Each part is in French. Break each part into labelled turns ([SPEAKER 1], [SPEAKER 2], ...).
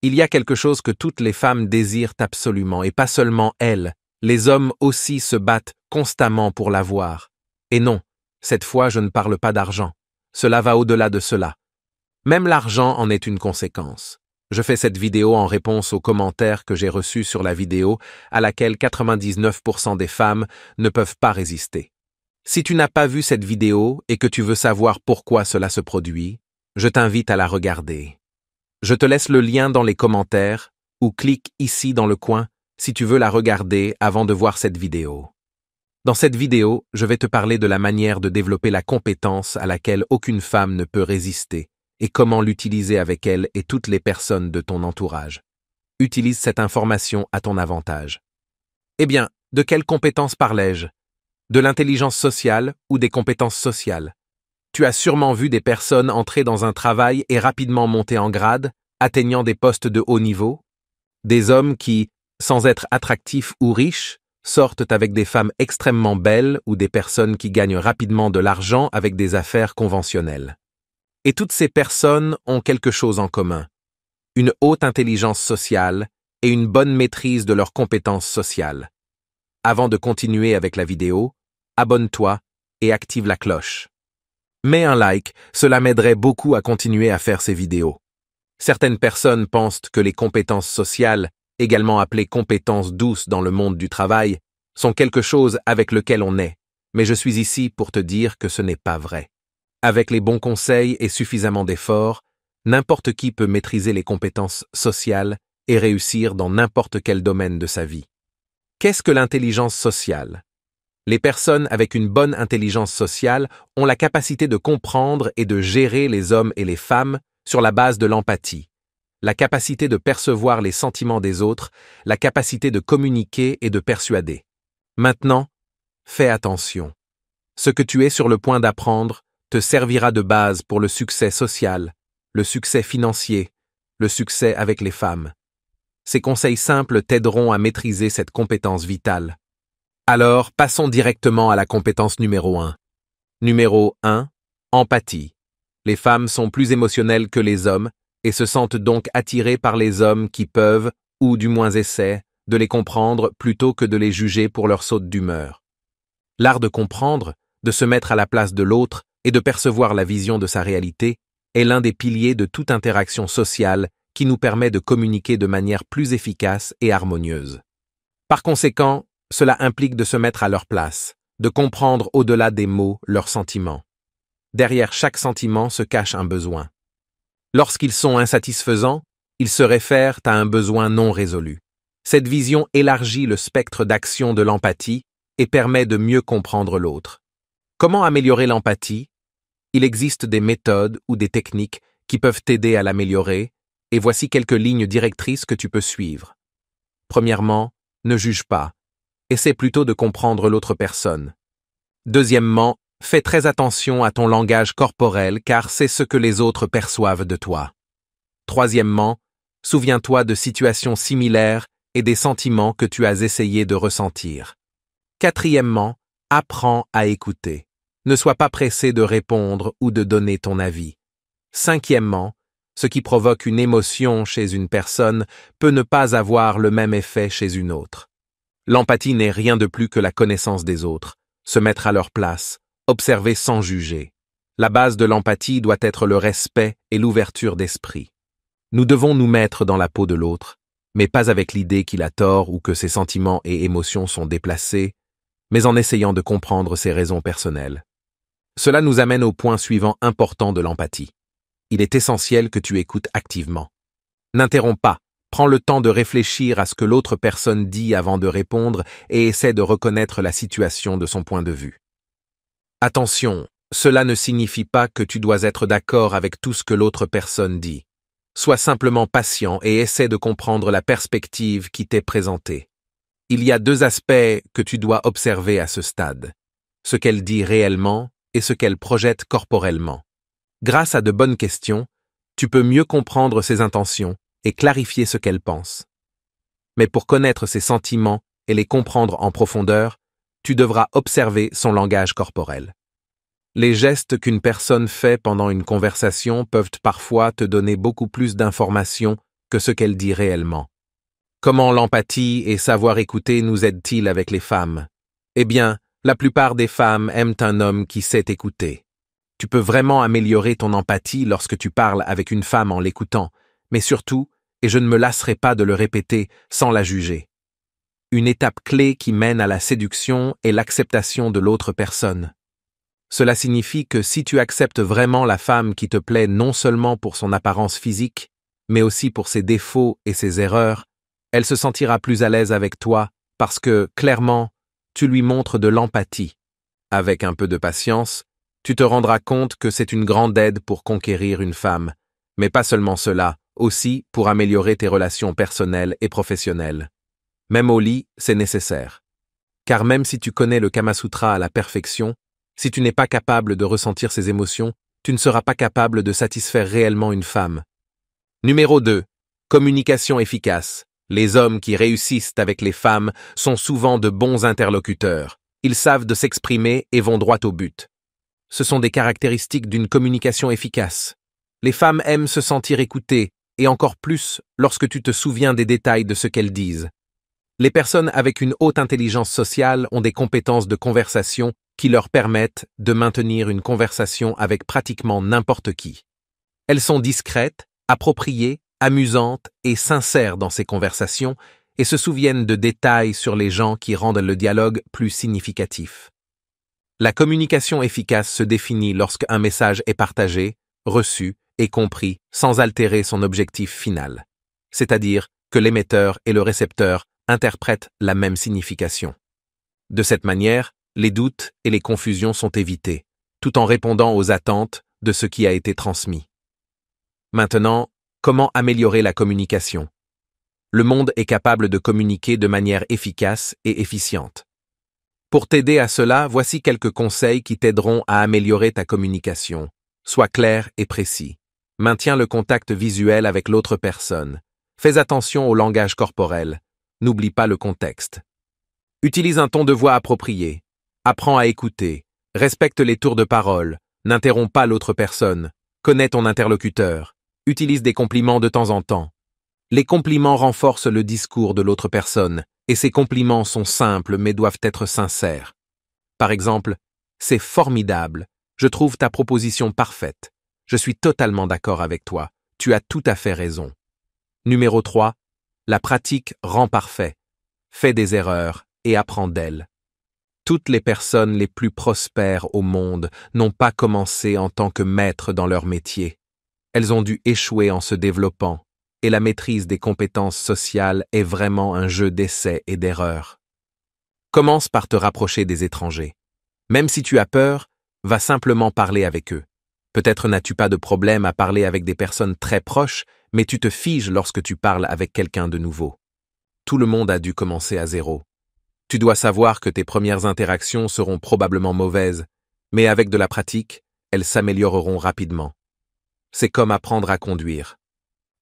[SPEAKER 1] Il y a quelque chose que toutes les femmes désirent absolument, et pas seulement elles. Les hommes aussi se battent constamment pour l'avoir. Et non, cette fois je ne parle pas d'argent. Cela va au-delà de cela. Même l'argent en est une conséquence. Je fais cette vidéo en réponse aux commentaires que j'ai reçus sur la vidéo à laquelle 99% des femmes ne peuvent pas résister. Si tu n'as pas vu cette vidéo et que tu veux savoir pourquoi cela se produit, je t'invite à la regarder. Je te laisse le lien dans les commentaires ou clique ici dans le coin si tu veux la regarder avant de voir cette vidéo. Dans cette vidéo, je vais te parler de la manière de développer la compétence à laquelle aucune femme ne peut résister et comment l'utiliser avec elle et toutes les personnes de ton entourage. Utilise cette information à ton avantage. Eh bien, de quelles compétences parlais-je? De l'intelligence sociale ou des compétences sociales? Tu as sûrement vu des personnes entrer dans un travail et rapidement monter en grade, atteignant des postes de haut niveau? Des hommes qui, sans être attractifs ou riches, sortent avec des femmes extrêmement belles ou des personnes qui gagnent rapidement de l'argent avec des affaires conventionnelles. Et toutes ces personnes ont quelque chose en commun: une haute intelligence sociale et une bonne maîtrise de leurs compétences sociales. Avant de continuer avec la vidéo, abonne-toi et active la cloche. Mets un like, cela m'aiderait beaucoup à continuer à faire ces vidéos. Certaines personnes pensent que les compétences sociales, également appelées compétences douces dans le monde du travail, sont quelque chose avec lequel on naît, mais je suis ici pour te dire que ce n'est pas vrai. Avec les bons conseils et suffisamment d'efforts, n'importe qui peut maîtriser les compétences sociales et réussir dans n'importe quel domaine de sa vie. Qu'est-ce que l'intelligence sociale? Les personnes avec une bonne intelligence sociale ont la capacité de comprendre et de gérer les hommes et les femmes sur la base de l'empathie, la capacité de percevoir les sentiments des autres, la capacité de communiquer et de persuader. Maintenant, fais attention. Ce que tu es sur le point d'apprendre te servira de base pour le succès social, le succès financier, le succès avec les femmes. Ces conseils simples t'aideront à maîtriser cette compétence vitale. Alors, passons directement à la compétence numéro 1. Numéro 1. Empathie. Les femmes sont plus émotionnelles que les hommes et se sentent donc attirées par les hommes qui peuvent, ou du moins essaient, de les comprendre plutôt que de les juger pour leur saute d'humeur. L'art de comprendre, de se mettre à la place de l'autre et de percevoir la vision de sa réalité est l'un des piliers de toute interaction sociale qui nous permet de communiquer de manière plus efficace et harmonieuse. Par conséquent, cela implique de se mettre à leur place, de comprendre au-delà des mots leurs sentiments. Derrière chaque sentiment se cache un besoin. Lorsqu'ils sont insatisfaisants, ils se réfèrent à un besoin non résolu. Cette vision élargit le spectre d'action de l'empathie et permet de mieux comprendre l'autre. Comment améliorer l'empathie? Il existe des méthodes ou des techniques qui peuvent t'aider à l'améliorer, et voici quelques lignes directrices que tu peux suivre. Premièrement, ne juge pas. Essaie plutôt de comprendre l'autre personne. Deuxièmement, fais très attention à ton langage corporel car c'est ce que les autres perçoivent de toi. Troisièmement, souviens-toi de situations similaires et des sentiments que tu as essayé de ressentir. Quatrièmement, apprends à écouter. Ne sois pas pressé de répondre ou de donner ton avis. Cinquièmement, ce qui provoque une émotion chez une personne peut ne pas avoir le même effet chez une autre. L'empathie n'est rien de plus que la connaissance des autres, se mettre à leur place, observer sans juger. La base de l'empathie doit être le respect et l'ouverture d'esprit. Nous devons nous mettre dans la peau de l'autre, mais pas avec l'idée qu'il a tort ou que ses sentiments et émotions sont déplacés, mais en essayant de comprendre ses raisons personnelles. Cela nous amène au point suivant important de l'empathie. Il est essentiel que tu écoutes activement. N'interromps pas, prends le temps de réfléchir à ce que l'autre personne dit avant de répondre et essaie de reconnaître la situation de son point de vue. Attention, cela ne signifie pas que tu dois être d'accord avec tout ce que l'autre personne dit. Sois simplement patient et essaie de comprendre la perspective qui t'est présentée. Il y a deux aspects que tu dois observer à ce stade: ce qu'elle dit réellement et ce qu'elle projette corporellement. Grâce à de bonnes questions, tu peux mieux comprendre ses intentions et clarifier ce qu'elle pense. Mais pour connaître ses sentiments et les comprendre en profondeur, tu devras observer son langage corporel. Les gestes qu'une personne fait pendant une conversation peuvent parfois te donner beaucoup plus d'informations que ce qu'elle dit réellement. Comment l'empathie et savoir écouter nous aident-ils avec les femmes? Eh bien, la plupart des femmes aiment un homme qui sait écouter. Tu peux vraiment améliorer ton empathie lorsque tu parles avec une femme en l'écoutant, mais surtout, et je ne me lasserai pas de le répéter sans la juger. Une étape clé qui mène à la séduction est l'acceptation de l'autre personne. Cela signifie que si tu acceptes vraiment la femme qui te plaît non seulement pour son apparence physique, mais aussi pour ses défauts et ses erreurs, elle se sentira plus à l'aise avec toi parce que, clairement, tu lui montres de l'empathie. Avec un peu de patience, tu te rendras compte que c'est une grande aide pour conquérir une femme, mais pas seulement cela, aussi pour améliorer tes relations personnelles et professionnelles. Même au lit, c'est nécessaire. Car même si tu connais le Kama Sutra à la perfection, si tu n'es pas capable de ressentir ces émotions, tu ne seras pas capable de satisfaire réellement une femme. Numéro 2. Communication efficace. Les hommes qui réussissent avec les femmes sont souvent de bons interlocuteurs. Ils savent de s'exprimer et vont droit au but. Ce sont des caractéristiques d'une communication efficace. Les femmes aiment se sentir écoutées, et encore plus lorsque tu te souviens des détails de ce qu'elles disent. Les personnes avec une haute intelligence sociale ont des compétences de conversation qui leur permettent de maintenir une conversation avec pratiquement n'importe qui. Elles sont discrètes, appropriées, amusantes et sincères dans ces conversations et se souviennent de détails sur les gens qui rendent le dialogue plus significatif. La communication efficace se définit lorsqu'un message est partagé, reçu et compris sans altérer son objectif final, c'est-à-dire que l'émetteur et le récepteur interprètent la même signification. De cette manière, les doutes et les confusions sont évités, tout en répondant aux attentes de ce qui a été transmis. Maintenant, comment améliorer la communication? Le monde est capable de communiquer de manière efficace et efficiente. Pour t'aider à cela, voici quelques conseils qui t'aideront à améliorer ta communication. Sois clair et précis. Maintiens le contact visuel avec l'autre personne. Fais attention au langage corporel. N'oublie pas le contexte. Utilise un ton de voix approprié. Apprends à écouter. Respecte les tours de parole. N'interromps pas l'autre personne. Connais ton interlocuteur. Utilise des compliments de temps en temps. Les compliments renforcent le discours de l'autre personne, et ces compliments sont simples mais doivent être sincères. Par exemple, c'est formidable. Je trouve ta proposition parfaite. Je suis totalement d'accord avec toi. Tu as tout à fait raison. Numéro 3. La pratique rend parfait. Fais des erreurs et apprends d'elles. Toutes les personnes les plus prospères au monde n'ont pas commencé en tant que maîtres dans leur métier. Elles ont dû échouer en se développant, et la maîtrise des compétences sociales est vraiment un jeu d'essais et d'erreurs. Commence par te rapprocher des étrangers. Même si tu as peur, va simplement parler avec eux. Peut-être n'as-tu pas de problème à parler avec des personnes très proches, mais tu te figes lorsque tu parles avec quelqu'un de nouveau. Tout le monde a dû commencer à zéro. Tu dois savoir que tes premières interactions seront probablement mauvaises, mais avec de la pratique, elles s'amélioreront rapidement. C'est comme apprendre à conduire.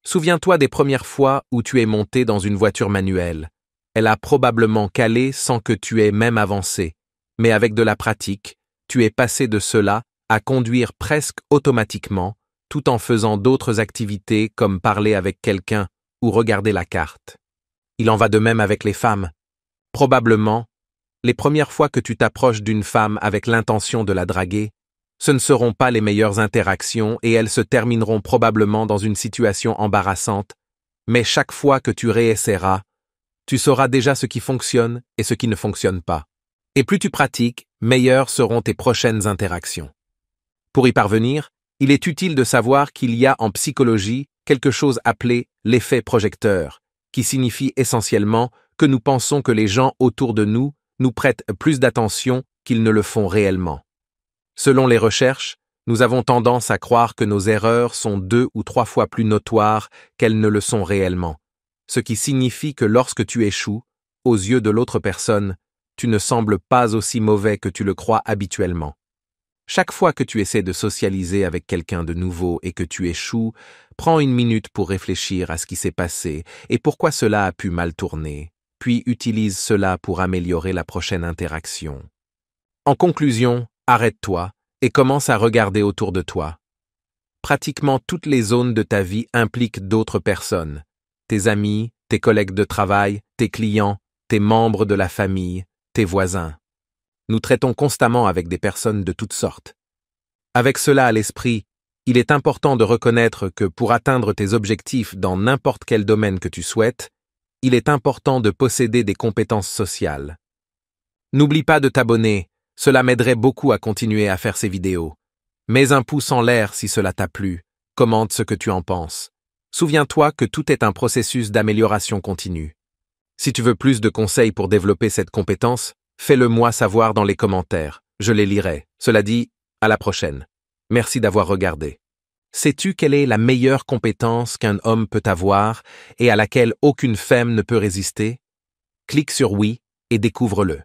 [SPEAKER 1] Souviens-toi des premières fois où tu es monté dans une voiture manuelle. Elle a probablement calé sans que tu aies même avancé, mais avec de la pratique, tu es passé de cela à conduire presque automatiquement, tout en faisant d'autres activités comme parler avec quelqu'un ou regarder la carte. Il en va de même avec les femmes. Probablement, les premières fois que tu t'approches d'une femme avec l'intention de la draguer, ce ne seront pas les meilleures interactions et elles se termineront probablement dans une situation embarrassante, mais chaque fois que tu réessayeras, tu sauras déjà ce qui fonctionne et ce qui ne fonctionne pas. Et plus tu pratiques, meilleures seront tes prochaines interactions. Pour y parvenir, il est utile de savoir qu'il y a en psychologie quelque chose appelé l'effet projecteur, qui signifie essentiellement que nous pensons que les gens autour de nous nous prêtent plus d'attention qu'ils ne le font réellement. Selon les recherches, nous avons tendance à croire que nos erreurs sont 2 ou 3 fois plus notoires qu'elles ne le sont réellement, ce qui signifie que lorsque tu échoues, aux yeux de l'autre personne, tu ne sembles pas aussi mauvais que tu le crois habituellement. Chaque fois que tu essaies de socialiser avec quelqu'un de nouveau et que tu échoues, prends une minute pour réfléchir à ce qui s'est passé et pourquoi cela a pu mal tourner, puis utilise cela pour améliorer la prochaine interaction. En conclusion, arrête-toi et commence à regarder autour de toi. Pratiquement toutes les zones de ta vie impliquent d'autres personnes, tes amis, tes collègues de travail, tes clients, tes membres de la famille, tes voisins. Nous traitons constamment avec des personnes de toutes sortes. Avec cela à l'esprit, il est important de reconnaître que pour atteindre tes objectifs dans n'importe quel domaine que tu souhaites, il est important de posséder des compétences sociales. N'oublie pas de t'abonner, cela m'aiderait beaucoup à continuer à faire ces vidéos. Mets un pouce en l'air si cela t'a plu, commente ce que tu en penses. Souviens-toi que tout est un processus d'amélioration continue. Si tu veux plus de conseils pour développer cette compétence, fais-le moi savoir dans les commentaires, je les lirai. Cela dit, à la prochaine. Merci d'avoir regardé. Sais-tu quelle est la meilleure compétence qu'un homme peut avoir et à laquelle aucune femme ne peut résister? Clique sur oui et découvre-le.